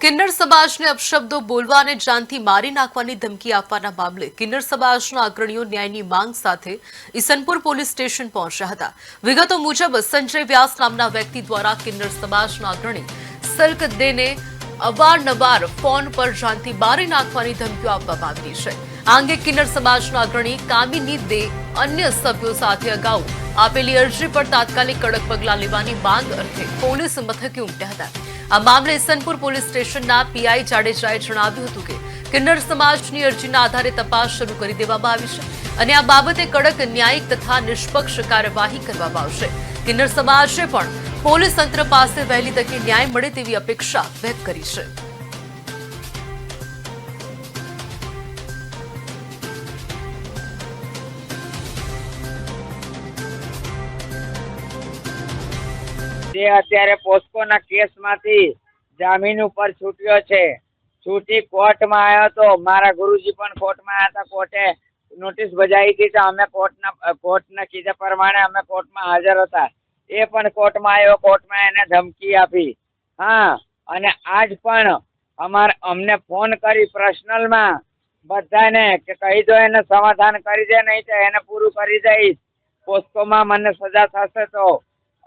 કિન્નર સમાજને અપશબ્દો બોલવા અને જાનથી મારી નાખવાની ધમકી આપવાના મામલે કિન્નર સમાજના અગ્રણીઓ ન્યાયની માંગ સાથે ઈસનપુર પોલીસ સ્ટેશન પહોંચ્યા હતા। વિગતો મુજબ સંજય વ્યાસ નામના વ્યક્તિ દ્વારા કિન્નર સમાજના અગ્રણી સલ્ક દેને અવારનવાર ફોન પર જાનથી મારી નાખવાની ધમકીઓ આપવામાં આવી છે। આ અંગે કિન્નર સમાજના અગ્રણી કામિની દે અન્ય સભ્યો સાથે અગાઉ આપેલી અરજી પર તાત્કાલિક કડક પગલાં લેવાની માંગ અર્થે પોલીસ મથકે ઉમટ્યા હતા। આ મામલે ઈસનપુર પોલીસ સ્ટેશનના પીઆઈ જાડેજાએ જણાવ્યું હતું કે કિન્નર સમાજની અરજીના આધારે તપાસ શરૂ કરી દેવામાં આવી છે અને આ બાબતે કડક ન્યાયિક તથા નિષ્પક્ષ કાર્યવાહી કરવામાં આવશે। કિન્નર સમાજે પણ પોલીસ તંત્ર પાસે વહેલી તકે ન્યાય મળે તેવી અપેક્ષા વ્યક્ત કરી છે। અત્યારે પોસ્કોના કેસમાંથી જામીન ઉપર છૂટ્યો છે। છૂટી કોર્ટમાં આવ્યો તો મારા ગુરુજી પણ કોર્ટમાં આવ્યા હતા। કોર્ટે નોટિસ બજાવી હતી તો અમે કોર્ટના કીધા પ્રમાણે અમે કોર્ટમાં હાજર હતા। એ પણ કોર્ટમાં આવ્યો, કોર્ટમાં એને ધમકી આપી। હા, અને આજ પણ અમને ફોન કરી પર્સનલમાં બધાને કે કહી દો એને સમાધાન કરી દે, નહીં તો એને પૂરું કરી દઈશ। પોસ્કોમાં મને સજા થશે તો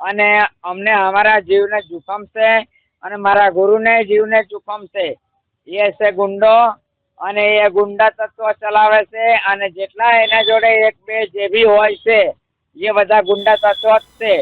અને અમને અમારા જીવને જોખમ છે અને મારા ગુરુને જીવને જોખમ છે। એ છે ગુંડો અને એ ગુંડા તત્વ ચલાવે છે અને જેટલા એના જોડે એક બે જે બી હોય છે એ બધા ગુંડા તત્વ જ છે।